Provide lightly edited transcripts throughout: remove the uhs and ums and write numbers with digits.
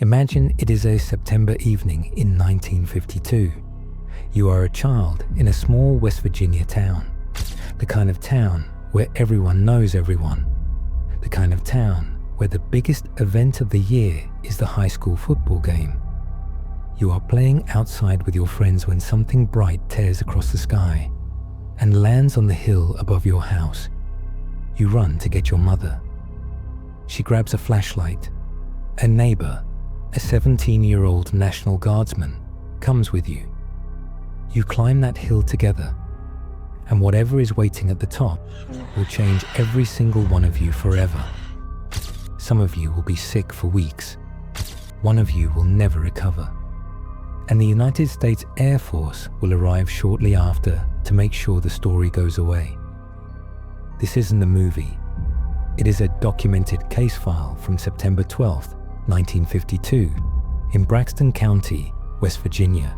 Imagine it is a September evening in 1952. You are a child in a small West Virginia town. The kind of town where everyone knows everyone. The kind of town where the biggest event of the year is the high school football game. You are playing outside with your friends when something bright tears across the sky and lands on the hill above your house. You run to get your mother. She grabs a flashlight. A neighbor, a 17-year-old National Guardsman, comes with you. You climb that hill together, and whatever is waiting at the top will change every single one of you forever. Some of you will be sick for weeks. One of you will never recover. And the United States Air Force will arrive shortly after to make sure the story goes away. This isn't a movie. It is a documented case file from September 12th, 1952, in Braxton County, West Virginia.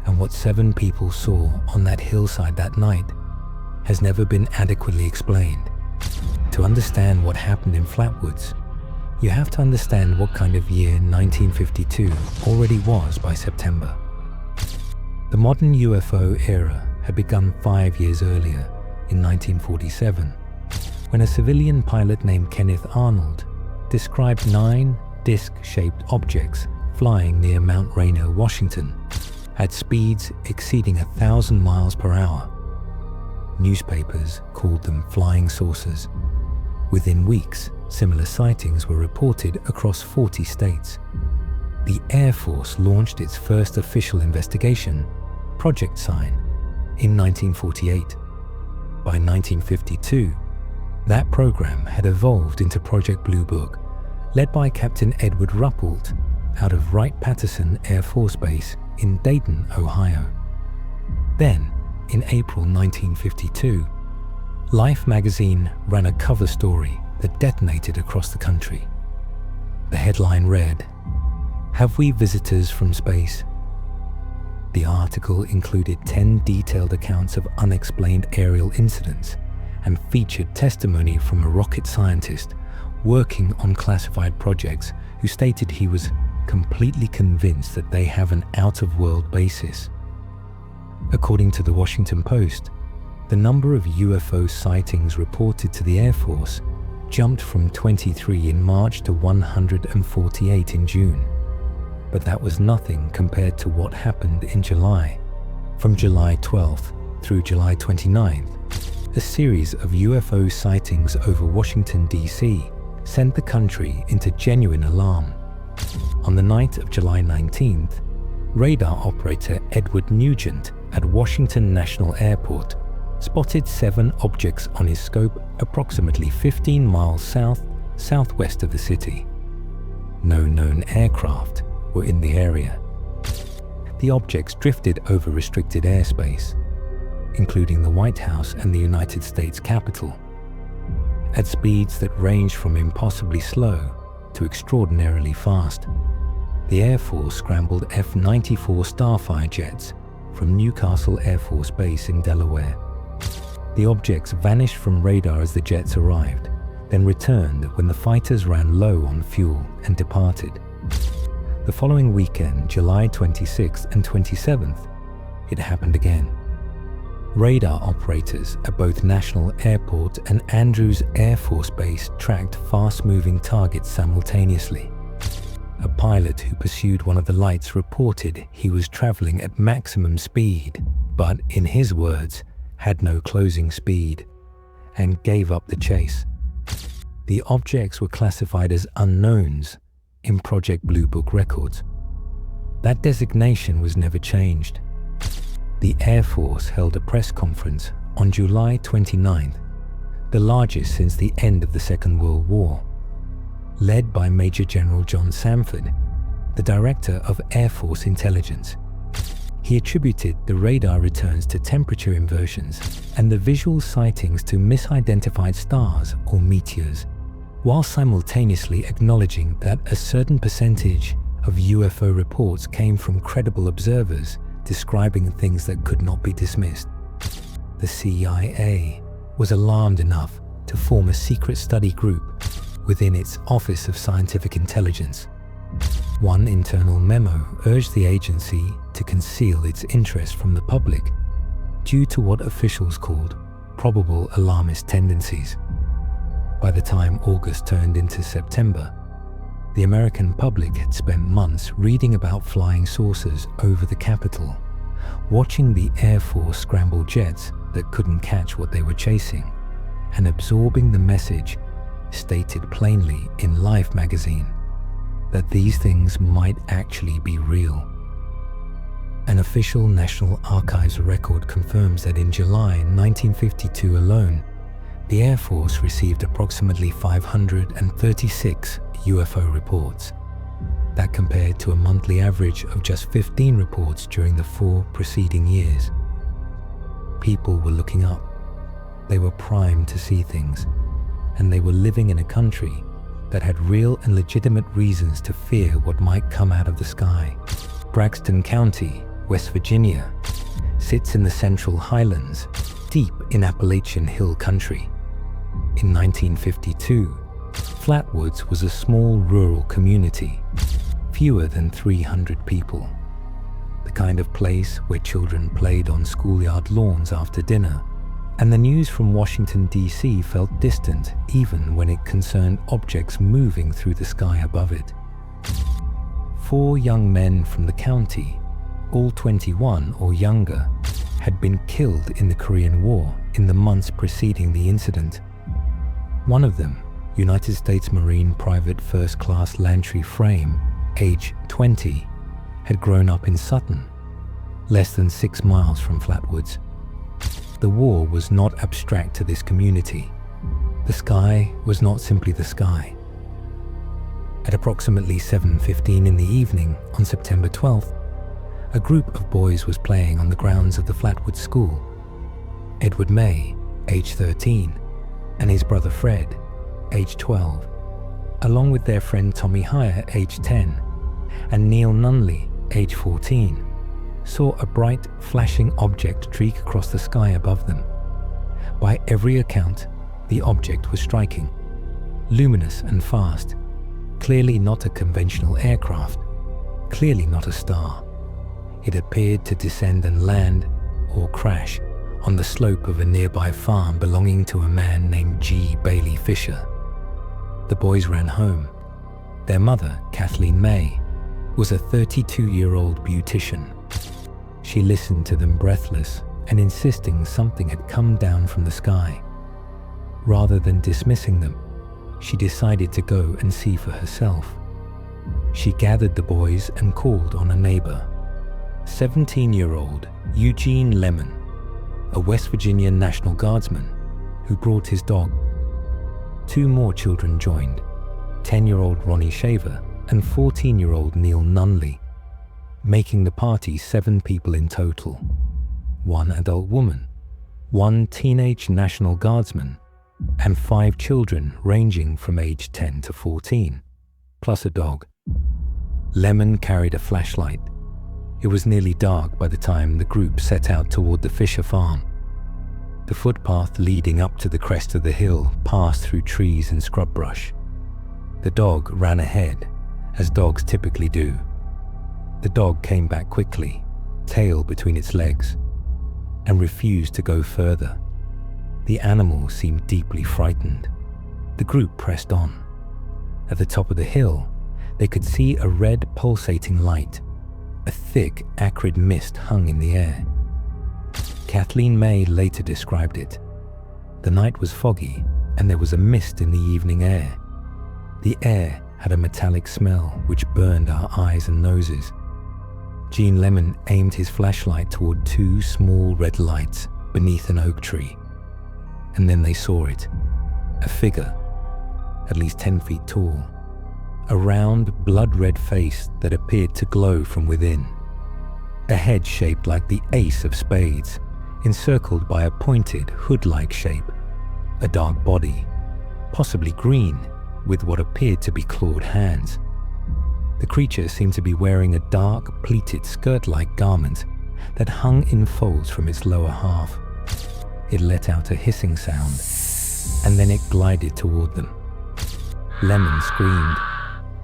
And what 7 people saw on that hillside that night has never been adequately explained. To understand what happened in Flatwoods, you have to understand what kind of year 1952 already was by September. The modern UFO era had begun 5 years earlier, in 1947, when a civilian pilot named Kenneth Arnold described 9 disc-shaped objects flying near Mount Rainier, Washington, at speeds exceeding 1,000 miles per hour. Newspapers called them flying saucers. Within weeks, similar sightings were reported across 40 states. The Air Force launched its first official investigation, Project Sign, in 1948. By 1952, that program had evolved into Project Blue Book, led by Captain Edward Ruppelt out of Wright-Patterson Air Force Base in Dayton, Ohio. Then, in April 1952, Life magazine ran a cover story that detonated across the country. The headline read, "Have we visitors from space?" The article included 10 detailed accounts of unexplained aerial incidents and featured testimony from a rocket scientist working on classified projects who stated he was completely convinced that they have an out-of-world basis. According to the Washington Post, the number of UFO sightings reported to the Air Force jumped from 23 in March to 148 in June. But that was nothing compared to what happened in July. From July 12th through July 29th, a series of UFO sightings over Washington, D.C. sent the country into genuine alarm. On the night of July 19th, radar operator Edward Nugent at Washington National Airport spotted 7 objects on his scope approximately 15 miles southwest of the city. No known aircraft were in the area. The objects drifted over restricted airspace, including the White House and the United States Capitol, at speeds that ranged from impossibly slow to extraordinarily fast. The Air Force scrambled F-94 Starfire jets from Newcastle Air Force Base in Delaware. The objects vanished from radar as the jets arrived, then returned when the fighters ran low on fuel and departed. The following weekend, July 26th and 27th, it happened again. Radar operators at both National Airport and Andrews Air Force Base tracked fast-moving targets simultaneously. A pilot who pursued one of the lights reported he was traveling at maximum speed, but, in his words, had no closing speed, and gave up the chase. The objects were classified as unknowns in Project Blue Book records. That designation was never changed. The Air Force held a press conference on July 29th, the largest since the end of the Second World War. Led by Major General John Samford, the Director of Air Force Intelligence. He attributed the radar returns to temperature inversions and the visual sightings to misidentified stars or meteors, while simultaneously acknowledging that a certain percentage of UFO reports came from credible observers describing things that could not be dismissed. The CIA was alarmed enough to form a secret study group within its Office of Scientific Intelligence. One internal memo urged the agency to conceal its interest from the public due to what officials called probable alarmist tendencies. By the time August turned into September, the American public had spent months reading about flying saucers over the capital, watching the Air Force scramble jets that couldn't catch what they were chasing, and absorbing the message stated plainly in Life magazine that these things might actually be real. An official National Archives record confirms that in July 1952 alone, the Air Force received approximately 536 UFO reports. That compared to a monthly average of just 15 reports during the 4 preceding years. People were looking up. They were primed to see things, and they were living in a country that had real and legitimate reasons to fear what might come out of the sky. Braxton County, West Virginia, sits in the Central Highlands, deep in Appalachian Hill country. In 1952, Flatwoods was a small rural community, fewer than 300 people. The kind of place where children played on schoolyard lawns after dinner, and the news from Washington, D.C. felt distant even when it concerned objects moving through the sky above it. 4 young men from the county, all 21 or younger, had been killed in the Korean War in the months preceding the incident. One of them, United States Marine Private First Class Lantry Frame, age 20, had grown up in Sutton, less than 6 miles from Flatwoods. The war was not abstract to this community. The sky was not simply the sky. At approximately 7:15 in the evening on September 12th, a group of boys was playing on the grounds of the Flatwoods School. Edward May, age 13, and his brother Fred, age 12, along with their friend Tommy Heyer, age 10, and Neil Nunley, age 14, saw a bright, flashing object streak across the sky above them. By every account, the object was striking, luminous and fast, clearly not a conventional aircraft, clearly not a star. It appeared to descend and land, or crash, on the slope of a nearby farm belonging to a man named G. Bailey Fisher. The boys ran home. Their mother, Kathleen May, was a 32-year-old beautician. She listened to them breathless and insisting something had come down from the sky. Rather than dismissing them, she decided to go and see for herself. She gathered the boys and called on a neighbor, 17-year-old Eugene Lemon, a West Virginia National Guardsman who brought his dog. 2 more children joined, 10-year-old Ronnie Shaver and 14-year-old Neil Nunley, making the party 7 people in total. 1 adult woman, 1 teenage National Guardsman, and 5 children ranging from age 10 to 14, plus a dog. Lemon carried a flashlight. It was nearly dark by the time the group set out toward the Fisher farm. The footpath leading up to the crest of the hill passed through trees and scrub brush. The dog ran ahead, as dogs typically do. The dog came back quickly, tail between its legs, and refused to go further. The animal seemed deeply frightened. The group pressed on. At the top of the hill, they could see a red pulsating light. A thick, acrid mist hung in the air. Kathleen May later described it. The night was foggy, and there was a mist in the evening air. The air had a metallic smell which burned our eyes and noses. Gene Lemon aimed his flashlight toward 2 small red lights beneath an oak tree. And then they saw it. A figure, at least 10 feet tall. A round, blood-red face that appeared to glow from within. A head shaped like the ace of spades, encircled by a pointed, hood-like shape. A dark body, possibly green, with what appeared to be clawed hands. The creature seemed to be wearing a dark, pleated skirt-like garment that hung in folds from its lower half. It let out a hissing sound, and then it glided toward them. Lemon screamed.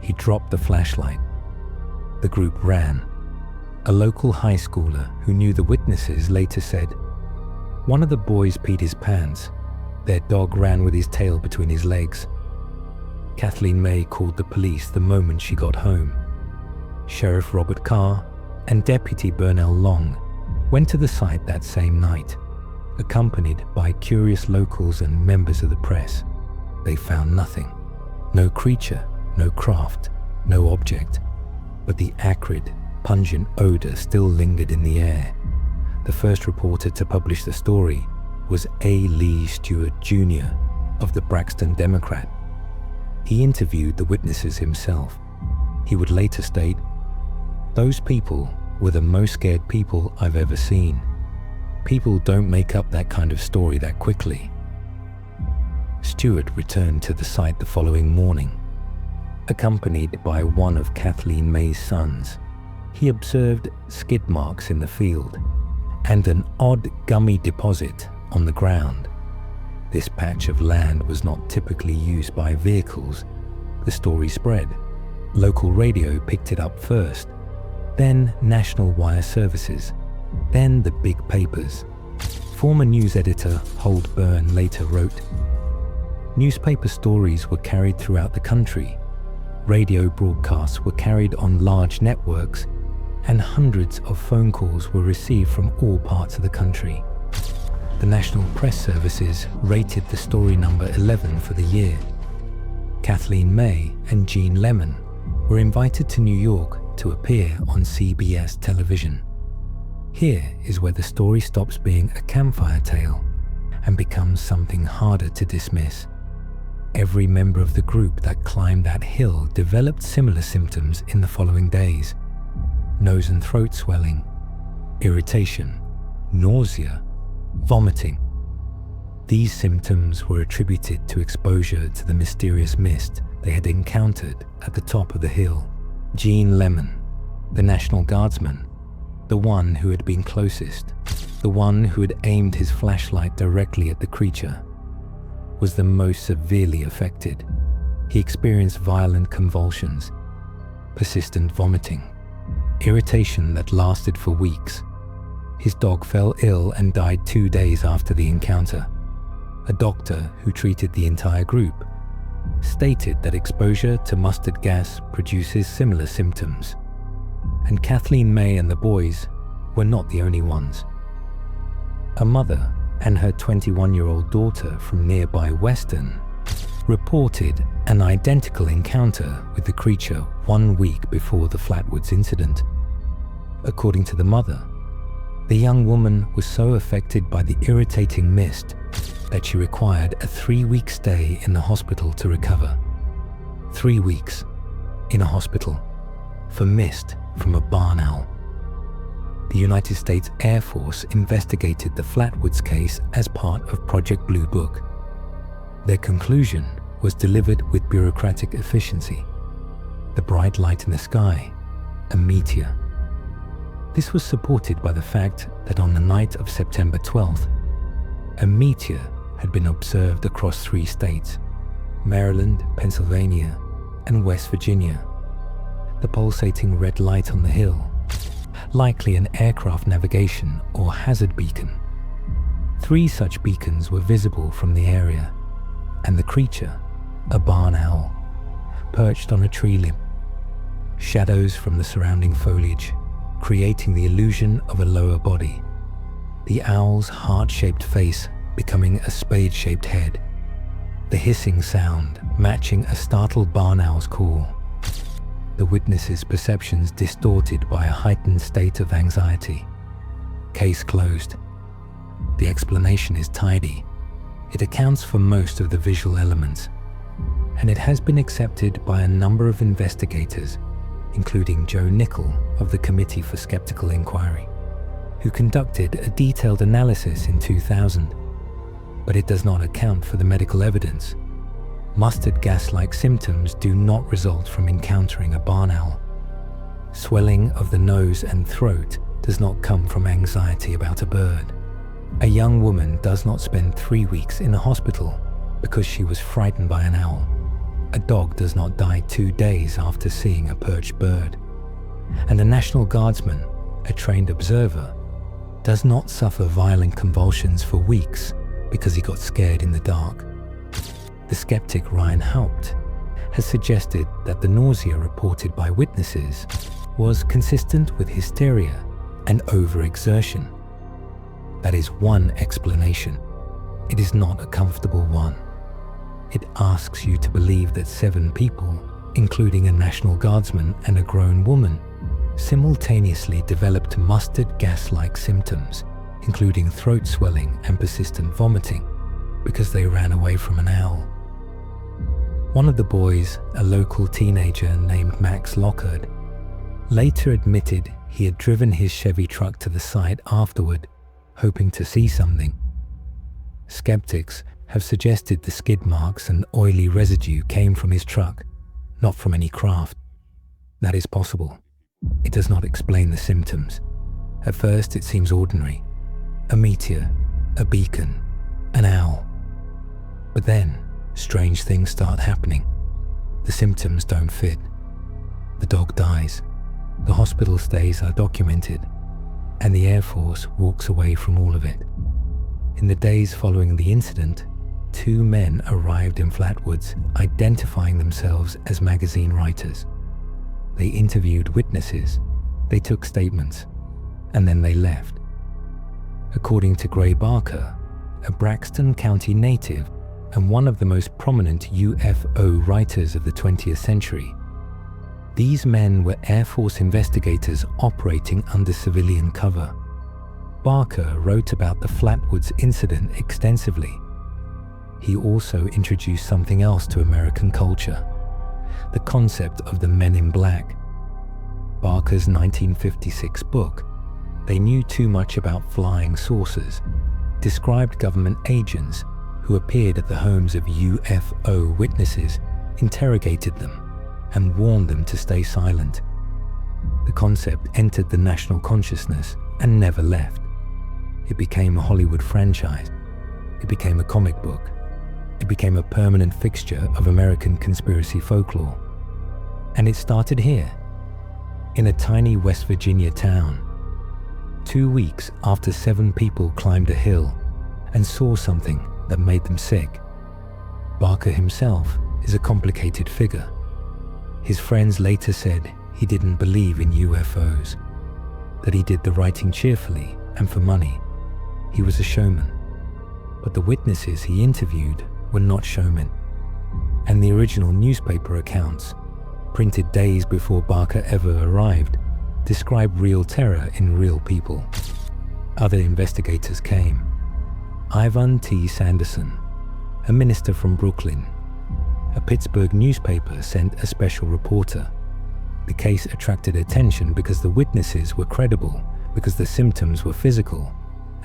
He dropped the flashlight, the group ran. A local high schooler who knew the witnesses later said, "One of the boys peed his pants. Their dog ran with his tail between his legs." Kathleen May called the police the moment she got home. Sheriff Robert Carr and Deputy Burnell Long went to the site that same night, accompanied by curious locals and members of the press. They found nothing. No creature, no craft, no object. But the acrid, pungent odor still lingered in the air. The first reporter to publish the story was A. Lee Stewart Jr. of the Braxton Democrat. He interviewed the witnesses himself. He would later state, "Those people were the most scared people I've ever seen. People don't make up that kind of story that quickly." Stewart returned to the site the following morning. Accompanied by one of Kathleen May's sons, he observed skid marks in the field and an odd gummy deposit on the ground. This patch of land was not typically used by vehicles. The story spread. Local radio picked it up first, then National Wire Services, then the big papers. Former news editor Holt Byrne later wrote, "Newspaper stories were carried throughout the country. Radio broadcasts were carried on large networks, and hundreds of phone calls were received from all parts of the country." The National Press Services rated the story number 11 for the year. Kathleen May and Jean Lemon were invited to New York to appear on CBS television. Here is where the story stops being a campfire tale and becomes something harder to dismiss. Every member of the group that climbed that hill developed similar symptoms in the following days: nose and throat swelling, irritation, nausea, vomiting. These symptoms were attributed to exposure to the mysterious mist they had encountered at the top of the hill. Jean Lemon, the National Guardsman, the one who had been closest, the one who had aimed his flashlight directly at the creature, was the most severely affected. He experienced violent convulsions, persistent vomiting, irritation that lasted for weeks. His dog fell ill and died 2 days after the encounter. A doctor who treated the entire group stated that exposure to mustard gas produces similar symptoms. And Kathleen May and the boys were not the only ones. A mother and her 21-year-old daughter from nearby Weston reported an identical encounter with the creature 1 week before the Flatwoods incident. According to the mother, the young woman was so affected by the irritating mist that she required a 3-week stay in the hospital to recover. 3 weeks in a hospital for mist from a barn owl. The United States Air Force investigated the Flatwoods case as part of Project Blue Book. Their conclusion was delivered with bureaucratic efficiency. The bright light in the sky, a meteor. This was supported by the fact that on the night of September 12th, a meteor had been observed across 3 states, Maryland, Pennsylvania, and West Virginia. The pulsating red light on the hill, likely an aircraft navigation or hazard beacon. 3 such beacons were visible from the area, and the creature, a barn owl, perched on a tree limb. Shadows from the surrounding foliage, creating the illusion of a lower body. The owl's heart-shaped face becoming a spade-shaped head. The hissing sound matching a startled barn owl's call. The witness's perceptions distorted by a heightened state of anxiety. Case closed. The explanation is tidy. It accounts for most of the visual elements, and it has been accepted by a number of investigators, including Joe Nickel of the Committee for Skeptical Inquiry, who conducted a detailed analysis in 2000. But it does not account for the medical evidence. Mustard gas-like symptoms do not result from encountering a barn owl. Swelling of the nose and throat does not come from anxiety about a bird. A young woman does not spend 3 weeks in a hospital because she was frightened by an owl. A dog does not die 2 days after seeing a perched bird. and a National Guardsman, a trained observer, does not suffer violent convulsions for weeks because he got scared in the dark. The skeptic Ryan Haupt has suggested that the nausea reported by witnesses was consistent with hysteria and overexertion. That is one explanation. It is not a comfortable one. It asks you to believe that 7 people, including a National Guardsman and a grown woman, simultaneously developed mustard gas-like symptoms, including throat swelling and persistent vomiting, because they ran away from an owl. One of the boys, a local teenager named Max Lockhart, later admitted he had driven his Chevy truck to the site afterward, hoping to see something. Skeptics have suggested the skid marks and oily residue came from his truck, not from any craft. That is possible. It does not explain the symptoms. At first it seems ordinary. A meteor, a beacon, an owl. But then, strange things start happening. The symptoms don't fit. The dog dies. The hospital stays are documented. And the Air Force walks away from all of it. In the days following the incident, 2 men arrived in Flatwoods identifying themselves as magazine writers. They interviewed witnesses, they took statements, and then they left. According to Gray Barker, a Braxton County native and one of the most prominent UFO writers of the 20th century, these men were Air Force investigators operating under civilian cover. Barker wrote about the Flatwoods incident extensively. He also introduced something else to American culture, the concept of the Men in Black. Barker's 1956 book, They Knew Too Much About Flying Saucers, described government agents who appeared at the homes of UFO witnesses, interrogated them, and warned them to stay silent. The concept entered the national consciousness and never left. It became a Hollywood franchise. It became a comic book. It became a permanent fixture of American conspiracy folklore. And it started here, in a tiny West Virginia town. 2 weeks after 7 people climbed a hill and saw something that made them sick. Barker himself is a complicated figure. His friends later said he didn't believe in UFOs, that he did the writing cheerfully and for money. He was a showman. But the witnesses he interviewed were not showmen. And the original newspaper accounts, printed days before Barker ever arrived, describe real terror in real people. Other investigators came. Ivan T. Sanderson, a minister from Brooklyn. A Pittsburgh newspaper sent a special reporter. The case attracted attention because the witnesses were credible, because the symptoms were physical,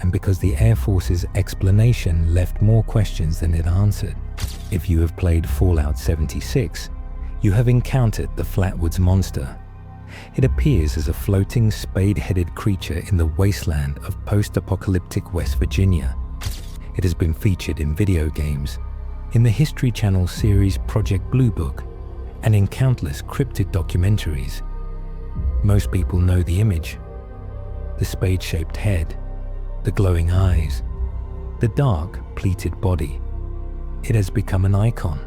and because the Air Force's explanation left more questions than it answered. If you have played Fallout 76, you have encountered the Flatwoods Monster. It appears as a floating spade-headed creature in the wasteland of post-apocalyptic West Virginia. It has been featured in video games, in the History Channel series Project Blue Book, and in countless cryptid documentaries. Most people know the image. The spade-shaped head, the glowing eyes, the dark, pleated body. It has become an icon,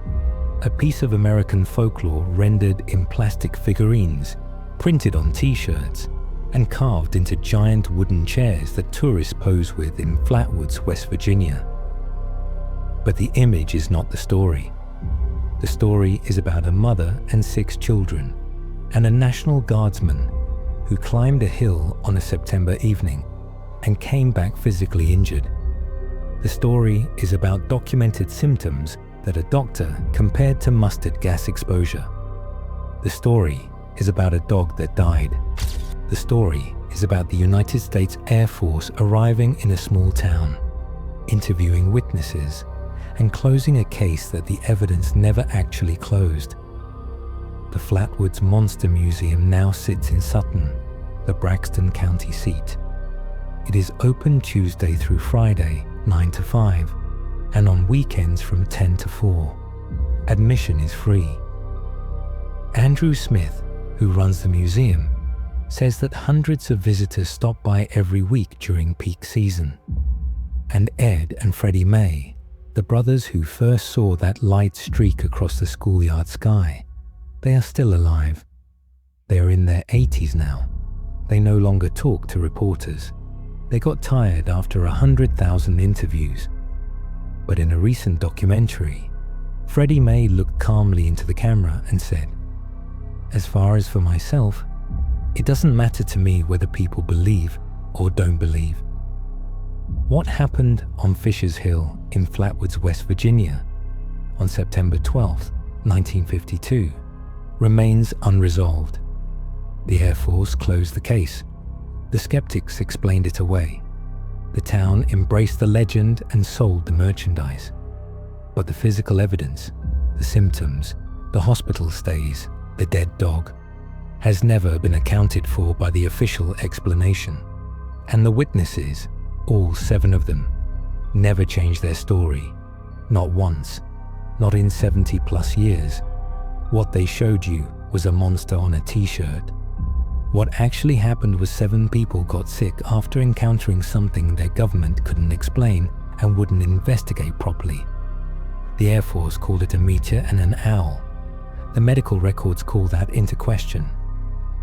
a piece of American folklore rendered in plastic figurines, printed on t-shirts, and carved into giant wooden chairs that tourists pose with in Flatwoods, West Virginia. But the image is not the story. The story is about a mother and 6 children, and a National Guardsman who climbed a hill on a September evening and came back physically injured. The story is about documented symptoms that a doctor compared to mustard gas exposure. The story is about a dog that died. The story is about the United States Air Force arriving in a small town, interviewing witnesses, and closing a case that the evidence never actually closed. The Flatwoods Monster Museum now sits in Sutton, the Braxton County seat. It is open Tuesday through Friday, 9 to 5, and on weekends from 10 to 4. Admission is free. Andrew Smith, who runs the museum, says that hundreds of visitors stop by every week during peak season. And Ed and Freddie May, the brothers who first saw that light streak across the schoolyard sky, they are still alive. They are in their 80s now. They no longer talk to reporters. They got tired after 100,000 interviews. But in a recent documentary, Freddie May looked calmly into the camera and said, "As far as for myself, it doesn't matter to me whether people believe or don't believe." What happened on Fisher's Hill in Flatwoods, West Virginia, on September 12, 1952, remains unresolved. The Air Force closed the case. The skeptics explained it away. The town embraced the legend and sold the merchandise. But the physical evidence, the symptoms, the hospital stays, the dead dog, has never been accounted for by the official explanation. And the witnesses, all 7 of them, never changed their story. Not once. Not in 70+ years. What they showed you was a monster on a t-shirt. What actually happened was 7 people got sick after encountering something their government couldn't explain and wouldn't investigate properly. The Air Force called it a meteor and an owl. The medical records call that into question.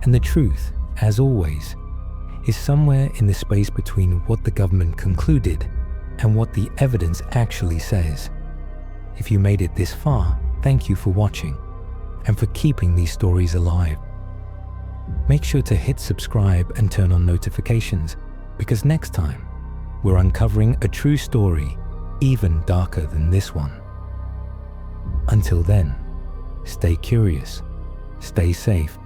And the truth, as always, is somewhere in the space between what the government concluded and what the evidence actually says. If you made it this far, thank you for watching and for keeping these stories alive. Make sure to hit subscribe and turn on notifications, because next time we're uncovering a true story even darker than this one. Until then, stay curious, stay safe,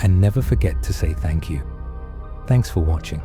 and never forget to say thank you. Thanks for watching.